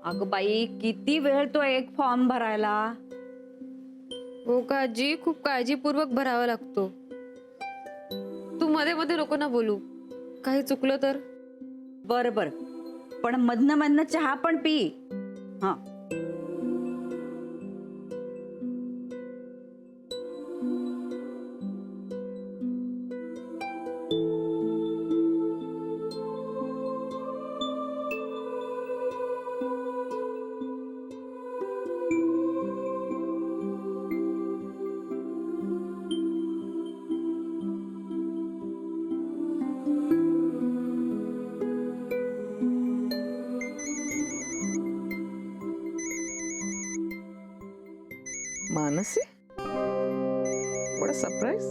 अगं बाई, किती वेळ तो एक फॉर्म भरायला. हो का आजी, खूप काळजीपूर्वक भरावा लागतो. तू मध्ये मध्ये नको ना बोलू, काही चुकलं तर. बर बर, पण मधनं मधनं चहा पण पी. हा. Manasi? What a surprise.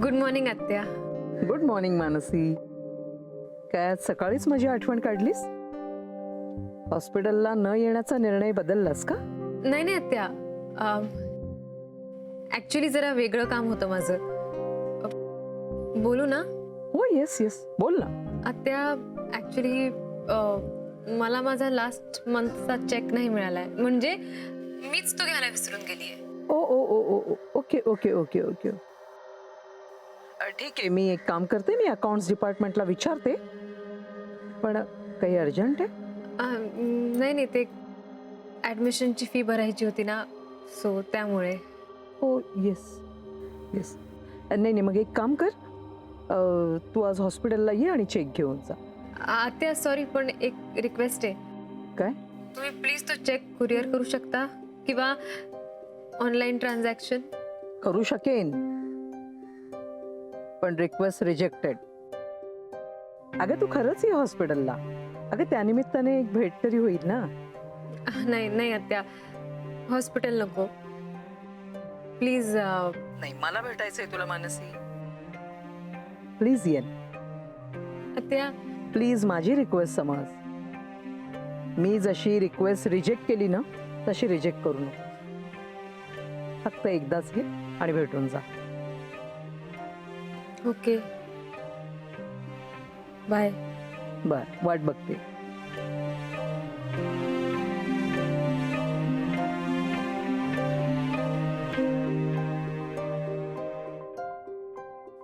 Good morning आत्या. Good morning Manasi. काय आज सकाळीच माझी आठवण काढलीस? हॉस्पिटलला न येण्याचा निर्णय बदललास का? नाही नाही आत्या, ऍक्च्युली जरा वेगळं काम होतं माझं. बोलू ना हो, येस येस, बोल ना. आत्या? ऍक्च्युली मला माझा लास्ट मंथचा चेक नाही मिळालाय, म्हणजे मीच तो घ्यायला विसरून गेलीये. ओ ओ ओ ओ ओ, ओके ओके ओके ओके. ठीक आहे, मी एक काम करते, मी अकाउंट्स डिपार्टमेंटला विचारते. पण काही अर्जंट आहे? नाही नाही, ते ऍडमिशनची फी भरायची होती ना, सो त्यामुळे. हो, येस येस. नाही नाही, मग एक काम कर, तू आज हॉस्पिटलला ये आणि चेक घेऊन जा. आत्या सॉरी, पण एक रिक्वेस्ट आहे. काय? तुम्ही प्लीज तो चेक कुरिअर करू शकता किंवा ऑनलाईन ट्रान्झॅक्शन? करू शकेन, पण रिक्वेस्ट रिजेक्टेड. अगं तू खरंच ये हॉस्पिटलला. अगं त्यानिमित्ताने एक भेट तरी होईल ना. नाही नाही आत्या, हॉस्पिटल नको प्लीज. नाही, मला भेटायचंय तुला मानसी. प्लीज ये. आत्या प्लीज माझी रिक्वेस्ट समज. मी जशी रिक्वेस्ट रिजेक्ट केली ना, तशी रिजेक्ट करू नको. फक्त एकदाच ये आणि भेटून जा. Okay, bye. बर, वाट बघते.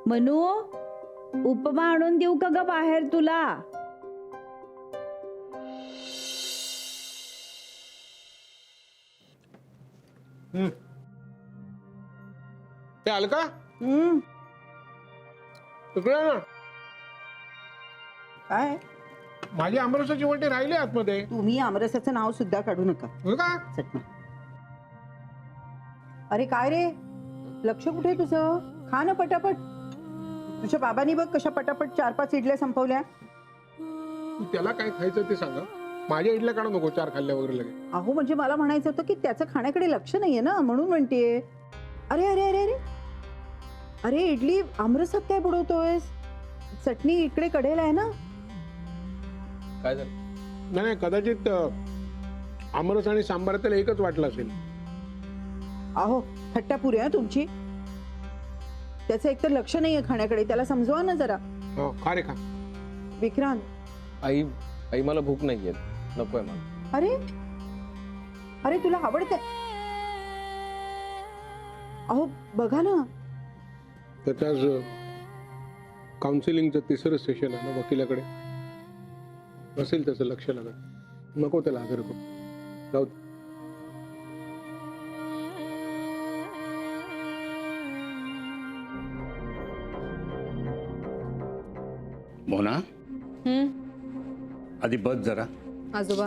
मनू, उपमा आणून देऊ का ग बाहेर तुला? ते आलं का? हम्म. तिकडे आहे ना, काय माझी आमरसाची वंटी राहिली आतमध्ये. तुम्ही आमरसाचं नाव सुद्धा काढू नका. हो का? चटणी. अरे काय रे, लक्ष कुठे तुझं? खा ना पटापट. तुझ्या बाबांनी बघ कशा पटापट 4-5 इडल्या संपवल्या. तू त्याला काय खायचं ते सांगा. माझ्या इडल्या काढू नको 4 खाल्ल्या वगैरे लगेच. अहो म्हणजे मला म्हणायचं होतं की त्याचं खाण्याकडे लक्ष नाहीये ना, म्हणून म्हणतेय. अरे अरे अरे अरे अरे, इडली आमरसात काय बुडवतोयस? चटणी इकडे कडेला आहे ना. काय झालं? नाही नाही, कदाचित आमरस आणि सांबार त्याला एकच वाटलं असेल. अहो थट्टापुरी आहे तुमची. त्याचं एकतर लक्ष नाहीये खाण्याकडे, त्याला समजवा ना जरा. हो, खा रे खा. विक्रांत. आई आई मला भूक नाहीये, नकोय मला. अरे अरे, तुला आवडतंय? अहो बघा ना. त्याचं आज काउन्सिलिंगचं 3रं सेशन आहे ना वकिलाकडे. असेल त्याचं लक्ष लागत. नको त्याला आदर करू. जाऊ दे. मोना, आधी बस जरा. आजोबा,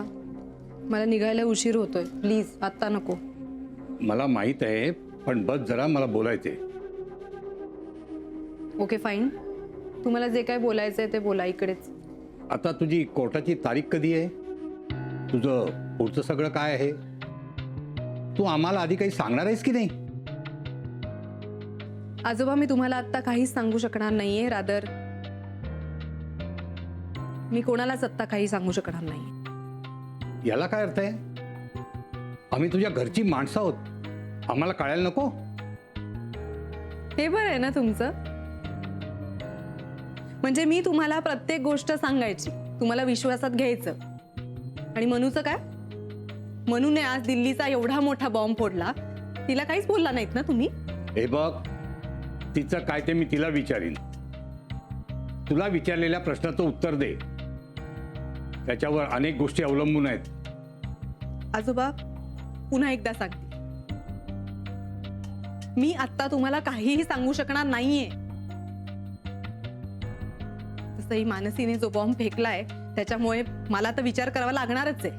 मला निघायला उशीर होतोय, प्लीज आता नको. मला माहित आहे, पण बस जरा, मला बोलायचंय. ओके फाईन, तुम्हाला जे काय बोलायचंय ते बोला इकडेच. आता तुझी कोर्टाची तारीख कधी आहे? तुझं पुढचं सगळं काय आहे? तू आम्हाला आधी काही सांगणार आहेस की नाही? आजोबा, मी तुम्हाला आता काहीच सांगू शकणार नाहीये. रादर मी कोणालाच आत्ता काही सांगू शकणार नाही. याला काय अर्थ आहे? आम्ही तुझ्या घरची माणसं आहोत, आम्हाला कळायला नको? हे बरं आहे ना तुमचं. म्हणजे मी तुम्हाला प्रत्येक गोष्ट सांगायची, तुम्हाला विश्वासात घ्यायचं. आणि मनूचं काय? मनूने आज दिल्लीचा एवढा मोठा बॉम्ब फोडला, तिला काहीच बोलला नाहीत ना तुम्ही? हे बघ, तिचं काय ते मी तिला विचारीन. तुला विचारलेल्या प्रश्नाचं उत्तर दे. त्याच्यावर अनेक गोष्टी अवलंबून आहेत. आजोबा, पुन्हा एकदा सांगते, मी आता तुम्हाला काहीही सांगू शकणार नाहीये. तसंही मानसीने जो बॉम्ब फेकलाय त्याच्यामुळे मला तर विचार करावा लागणारच आहे.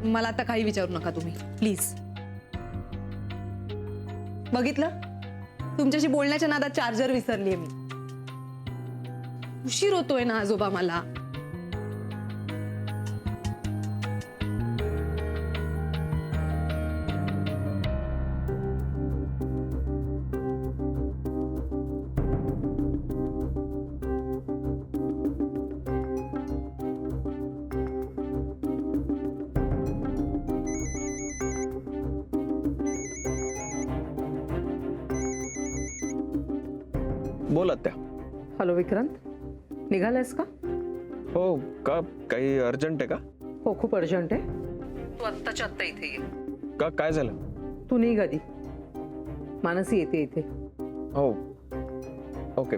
मला आता काही विचारू नका तुम्ही, प्लीज. बघितलं, तुमच्याशी बोलण्याच्या नादात चार्जर विसरलीये मी. उशीर होतोय ना आजोबा मला. बोल आत्या. हॅलो विक्रांत, निघालायस का? हो का, काही अर्जंट आहे का? हो, खूप अर्जंट आहे. तू आत्ताच्या आत्ता इथे ये. का, काय झालं? तू निघ आधी. मानसी येते इथे. हो, ओके.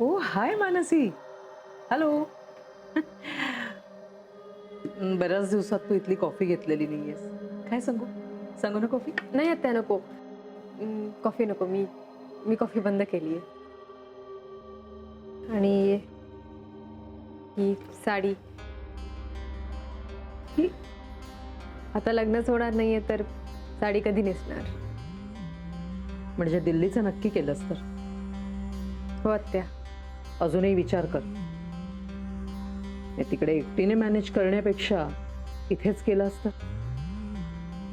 ओ हाय मानसी. हॅलो. बऱ्याच दिवसात तू इथली कॉफी घेतलेली नाहीयेस. काय सांगू? सांगू ना कॉफी? नाही आत्या, नको. कॉफी नको. मी कॉफी बंद केली आहे. आणि ही साडी, आता लग्नच होणार नाहीये तर साडी कधी नेसणार? म्हणजे दिल्लीचं नक्की केलंस तर? हो आत्या. अजूनही विचार कर. तिकडे एकटीने मॅनेज करण्यापेक्षा इथेच केलंस तर.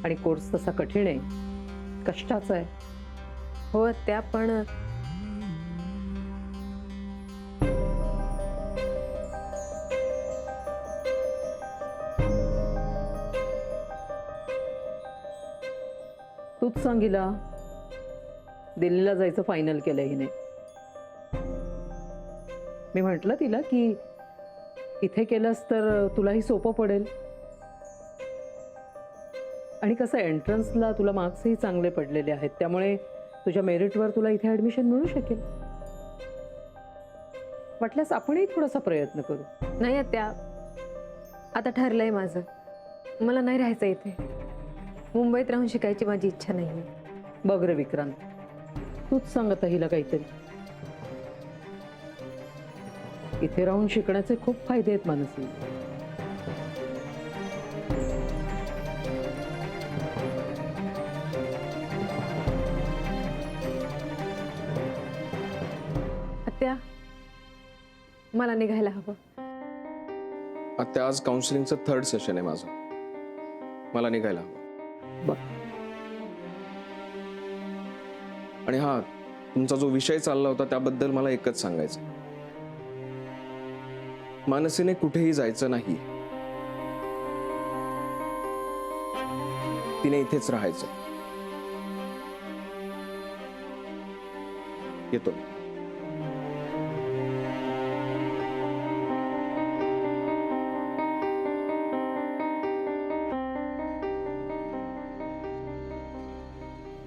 आणि कोर्स तसा कठीण आहे, कष्टाचा आहे. हो आत्या, पण तूच सांगितला. दिल्लीला जायचं फायनल केलं हिने. मी म्हटलं तिला की इथे केलंस तर तुलाही सोपं पडेल. आणि कसं, एंट्रन्सला तुला मार्क्सही चांगले पडलेले आहेत, त्यामुळे तुझ्या मेरिटवर तुला इथे ॲडमिशन मिळू शकेल. वाटल्यास आपणही थोडासा प्रयत्न करू. नाही आत्या, आता ठरलंय माझं. मला नाही राहायचं इथे. मुंबईत राहून शिकायची माझी इच्छा नाही. बघ रे विक्रांत, तूच सांगत हिला काहीतरी. इथे राहून शिकण्याचे खूप फायदे आहेत मानसी. आत्या, मला निघायला हवं. आत्या, आज काउन्सिलिंगचं 3rd सेशन आहे माझं. मला निघायला हवं. आणि हा, तुमचा जो विषय चालला होता त्याबद्दल मला एकच सांगायचं. मानसीने कुठेही जायचं नाही. तिने इथेच राहायचं. येतो.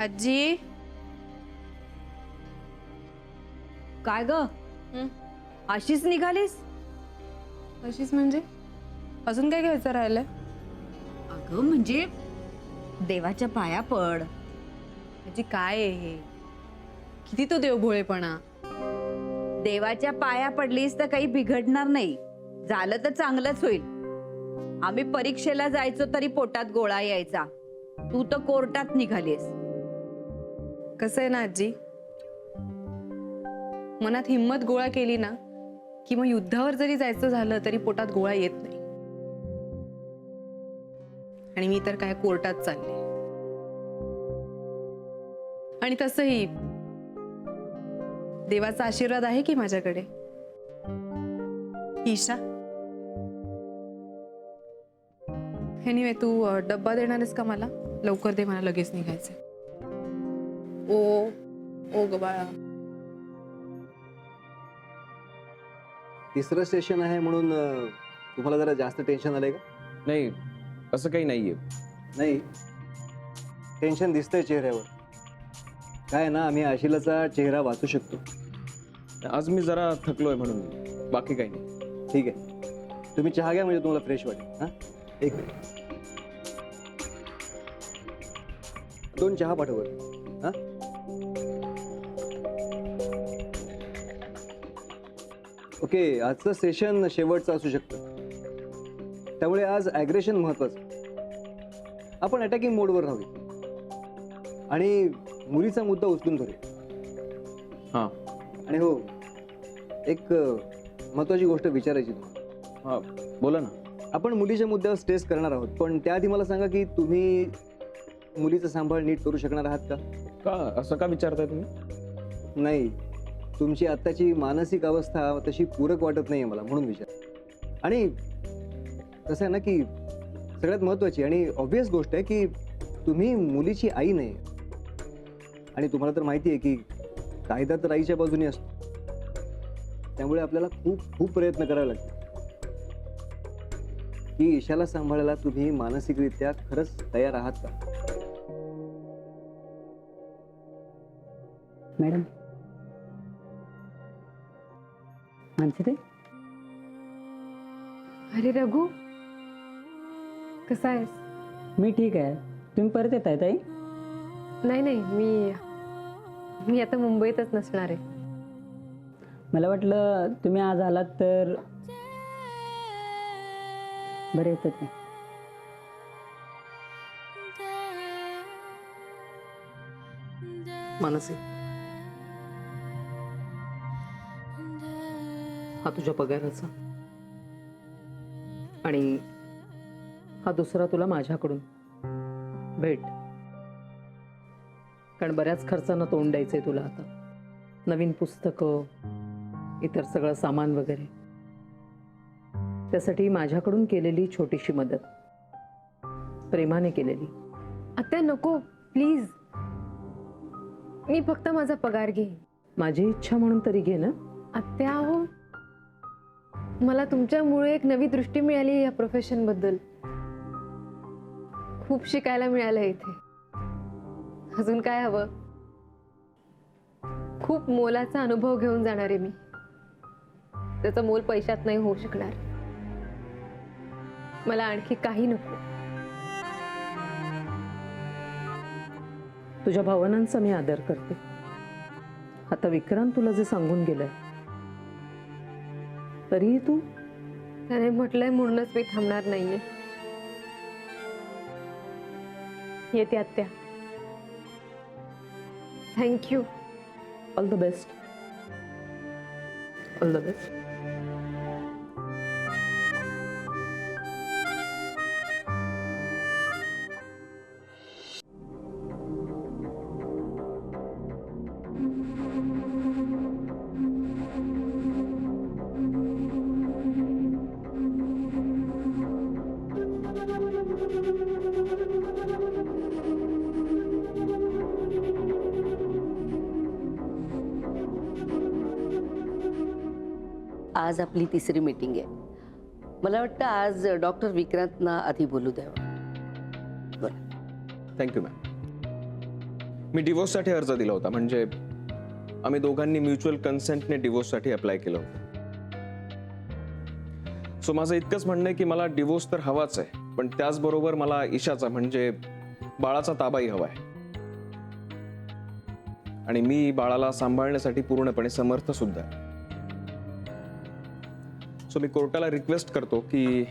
आजी. काय ग, अशीच निघालीस? अशीच म्हणजे? अजून काय घ्यायचं राहिलंय? अगं म्हणजे देवाच्या पाया पड. आजी, काय आहे हे? किती तो देवभोळेपणा. देवाच्या पाया पडलीस तर काही बिघडणार नाही. झालं तर चांगलंच होईल. आम्ही परीक्षेला जायचो तरी पोटात गोळा यायचा. तू तर कोर्टात निघालीस. कसं आहे ना आजी, मनात हिम्मत गोळा केली ना की मग युद्धावर जरी जायचं झालं तरी पोटात गोळा येत नाही. आणि मी तर काय कोर्टात चालले. आणि तसंही देवाचा आशीर्वाद आहे की माझ्याकडे. ईशा, एनिवे तू डब्बा देणार आहेस का मला? लवकर दे, मला लगेच निघायचंय. ओ ग बाळा. तिसरं सेशन आहे म्हणून तुम्हाला जरा जास्त टेन्शन आलंय का? नाही, असं काही नाहीये. नाही, टेन्शन दिसतंय चेहऱ्यावर. काय ना, आम्ही आशिलाचा चेहरा वाचू शकतो. आज मी जरा थकलोय म्हणून, बाकी काही नाही. ठीक आहे, तुम्ही चहा घ्या म्हणजे तुम्हाला फ्रेश वाटेल. हां, एक मिनिट. 2 चहा पाठव बरं. हां, ओके. आजचं सेशन शेवटचं असू शकतं, त्यामुळे आज ॲग्रेशन महत्वाचं. आपण अटॅकिंग मोडवर राहूया आणि मुलीचा मुद्दा उचलून धरूया. हां आणि हो, एक महत्वाची गोष्ट विचारायची तुम्हाला. हां, बोला ना. आपण मुलीच्या मुद्द्यावर स्ट्रेस करणार आहोत, पण त्याआधी मला सांगा की तुम्ही मुलीचा सांभाळ नीट करू शकणार आहात का? का असं का विचारताय तुम्ही? नाही, तुमची आत्ताची मानसिक अवस्था तशी पूरक वाटत नाही मला, म्हणून विचार. आणि कसं आहे ना की सगळ्यात महत्त्वाची आणि ऑब्व्हियस गोष्ट आहे की तुम्ही मुलीची आई नाही. आणि तुम्हाला तर माहिती आहे की कायदा तर आईच्या बाजूने असतो, त्यामुळे आपल्याला खूप खूप प्रयत्न करावे लागतात की ईशाला सांभाळायला तुम्ही मानसिकरित्या खरंच तयार आहात का? मॅडम, मानसी, अरे रघु, कसा आहेस? मी ठीक आहे. तुम्ही परत येत आहे ताई? नाही नाही, मी आता मुंबईतच नसणार आहे. मला वाटलं तुम्ही आज आलात तर बरे येतात नाही. मानसी, हा तुझ्या पगाराचा आणि हा दुसरा तुला माझ्याकडून भेट. कारण बऱ्याच खर्चांना तोंड द्यायचंय तुला आता. नवीन पुस्तकं, इतर सगळं सामान वगैरे. त्यासाठी माझ्याकडून केलेली छोटीशी मदत, प्रेमाने केलेली. आत्या नको प्लीज, मी फक्त माझा पगार घेईन. माझी इच्छा म्हणून तरी घे ना. आत्या हो, मला तुमच्यामुळे एक नवी दृष्टी मिळाली या प्रोफेशन बद्दल. खूप शिकायला मिळालं इथे. अजून काय हवं? खूप मोलाचा अनुभव घेऊन जाणार आहे मी. त्याचं मोल पैशात नाही होऊ शकणार. मला आणखी काही नको. तुझ्या भावनांचा मी आदर करते. आता विक्रांत तुला जे सांगून गेलंय, तरीही तू. त्याने म्हटलंय म्हणूनच मी थांबणार नाहीये. येते आत्या. Thank you. All the best. All the best. आज आपली तिसरी मीटिंग आहे. मला वाटतं आज डॉक्टर विक्रांतना आधी बोलू द्यावं. बरं. Thank you ma'am. मी डिवोर्ससाठी अर्ज दिला होता, म्हणजे आम्ही दोघांनी म्युच्युअल कन्सेंटने डिवोर्ससाठी अप्लाय केलं होतं. सो माझं इतकंच म्हणणं आहे की मला डिवोर्स तर हवाच आहे, पण त्याचबरोबर मला ईशाचा म्हणजे बाळाचा ताबाही हवा आहे. आणि मी बाळाला सांभाळण्यासाठी पूर्णपणे समर्थ सुद्धा आहे. सो मी कोर्टाला रिक्वेस्ट करतो की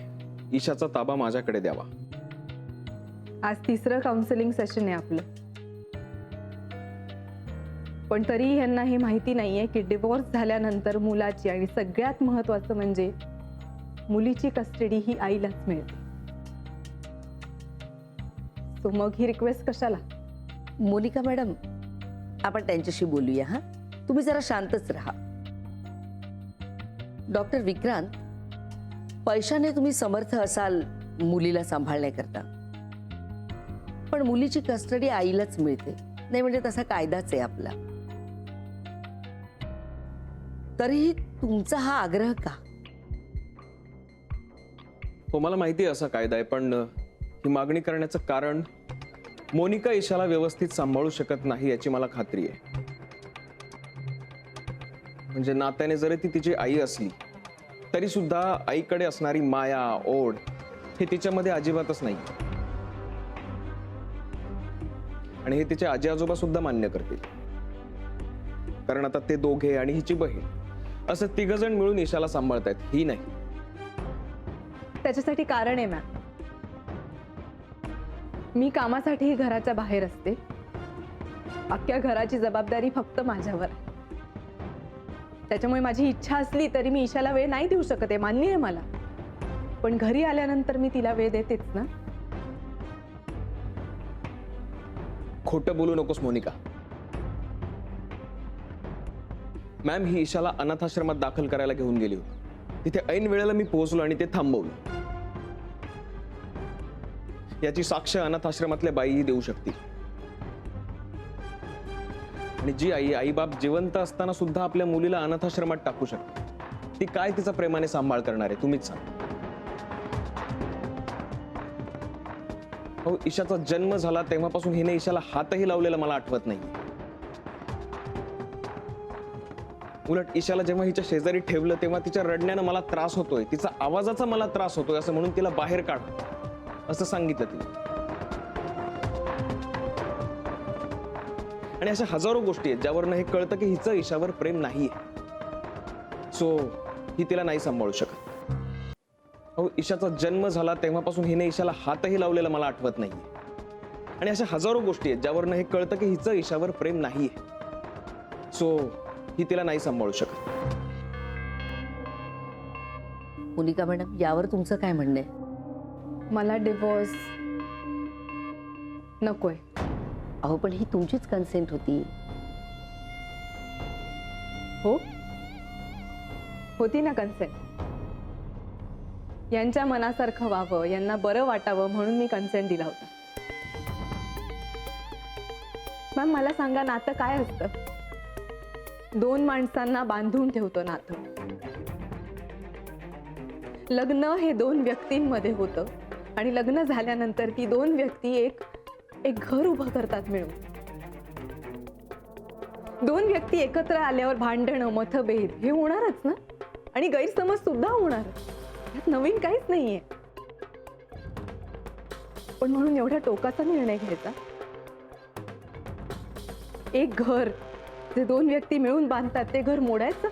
ईशाचा ताबा माझ्याकडे द्यावा. आज तिसरं काउन्सिलिंग सेशन आहे आपलं. पण तरी यांना हे माहिती नाहीये की डिवोर्स झाल्यानंतर मुलाची आणि सगळ्यात महत्वाचं म्हणजे मुलीची कस्टडी ही आईलाच मिळते. सो मग ही रिक्वेस्ट कशाला? मोनिका मॅडम, आपण त्यांच्याशी बोलूया. हा, तुम्ही जरा शांतच राहा. डॉक्टर विक्रांत, पैशाने तुम्ही समर्थ असाल मुलीला सांभाळण्याकरता, पण मुलीची कस्टडी आईलाच मिळते. नाही म्हणजे तसा कायदाच आहे आपला. तरीही तुमचा हा आग्रह का? हो, मला माहिती आहे असा कायदा आहे, पण ही मागणी करण्याचं कारण मोनिका ईशाला व्यवस्थित सांभाळू शकत नाही याची मला खात्री आहे. म्हणजे नात्याने जरी ती तिची आई असली तरी सुद्धा आईकडे असणारी माया, ओढ हे तिच्यामध्ये अजिबातच नाही. आणि हे तिचे आजी आजोबा सुद्धा मान्य करतील. कारण आता ते दोघे आणि हिची बहीण असं तिघ जण मिळून ईशाला सांभाळतायत, ही नाही. त्याच्यासाठी कारण आहे मॅम. मी कामासाठी घराच्या बाहेर असते. अख्ख्या घराची जबाबदारी फक्त माझ्यावर आहे. त्याच्यामुळे माझी इच्छा असली तरी मी ईशाला वेळ नाही देऊ शकत आहे, मान्य आहे मला. पण घरी आल्यानंतर मी तिला वेळ देतेच ना. खोटं बोलू नकोस मोनिका. मॅम, ही ईशाला अनाथाश्रमात दाखल करायला घेऊन गेली होती. तिथे ऐन वेळेला मी पोहोचलो आणि ते थांबवलं. याची साक्ष अनाथाश्रमातल्या बाईही देऊ शकतील. आणि जी आई बाप जिवंत असताना सुद्धा आपल्या मुलीला अनाथाश्रमात टाकू शकते, ती काय तिचा प्रेमाने सांभाळ करणार आहे तुम्हीच सांगा. हो, ईशाचा जन्म झाला तेव्हापासून हिने ईशाला हातही लावलेला मला आठवत नाही. उलट ईशाला जेव्हा हिच्या शेजारी ठेवलं तेव्हा तिच्या रडण्यानं मला त्रास होतोय, तिचा आवाजाचा मला त्रास होतोय असं म्हणून तिला बाहेर काढ असं सांगितलं तिने. आणि अशा हजारो गोष्टी आहेत ज्यावरनं हे कळतं की हिचं ईशावर प्रेम नाहीये. सो ही तिला नाही सांभाळू शकत. हो, ईशाचा जन्म झाला तेव्हापासून हिने ईशाला हातही लावलेला मला आठवत नाही. आणि अशा हजारो गोष्टी आहेत ज्यावरनं हे कळतं की हिचं ईशावर प्रेम नाहीये. सो ही तिला नाही सांभाळू शकत. मोनिका मॅडम, यावर तुमचं काय म्हणणं आहे? मला डिवोर्स नकोय. अहो, पण ही तुमचीच कन्सेंट होती. हो, होती ना कन्सेंट. यांच्या मनासारखं व्हावं, यांना बरं वाटावं म्हणून मी कन्सेंट दिला होता. मॅम, मला सांगा, नातं काय असतं? दोन माणसांना बांधून ठेवतो नातं. लग्न हे दोन व्यक्तींमध्ये होतं आणि लग्न झाल्यानंतर ती दोन व्यक्ती एक घर उभं करतात मिळून. दोन व्यक्ती एकत्र आल्यावर भांडणं, मतभेद हे होणारच ना. आणि गैरसमज सुद्धा होणार. यात नवीन काहीच नाहीये. पण म्हणून एवढ्या टोकाचा निर्णय घ्यायचा? एक घर जे दोन व्यक्ती मिळून बांधतात ते घर मोडायचं?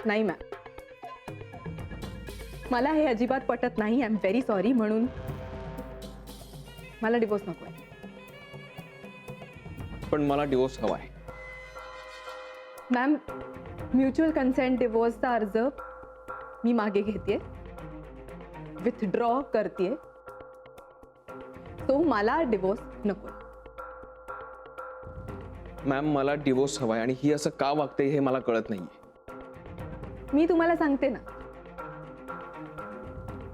नाही मॅम, मला हे अजिबात पटत नाही. I am very sorry. म्हणून मला डिवोर्स नको आहे. पण मला डिवोर्स हवा आहे. मॅम, म्युच्युअल कन्सेंट डिवोर्सचा अर्ज मी मागे घेते, विथड्रॉ करते. तो मला डिवोर्स नको. मॅम, मला डिवोर्स हवाय आणि ही असं का वागते हे मला कळत नाहीये. मी तुम्हाला सांगते ना,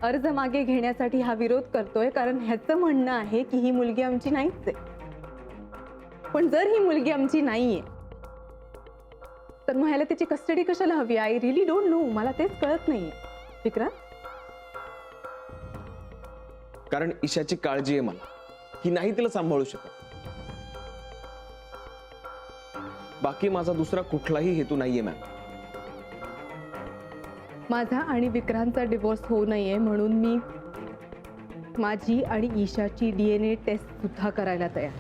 अर्ज मागे घेण्यासाठी हा विरोध करतोय कारण ह्याचं म्हणणं आहे की ही मुलगी आमची नाहीच आहे. पण जर ही मुलगी आमची नाहीये तर मग ह्याला त्याची कस्टडी कशाला हवी? I relief don't know. मला तेच कळत नाहीये विक्रांत. कारण ईशाची काळजी आहे मला. ही नाही तिला सांभाळू शकत. बाकी माझा दुसरा कुठलाही हेतू नाहीये मॅम. माझा आणि विक्रांतचा डिवोर्स होऊ नये म्हणून मी माझी आणि ईशाची DNA टेस्ट सुद्धा करायला तयार.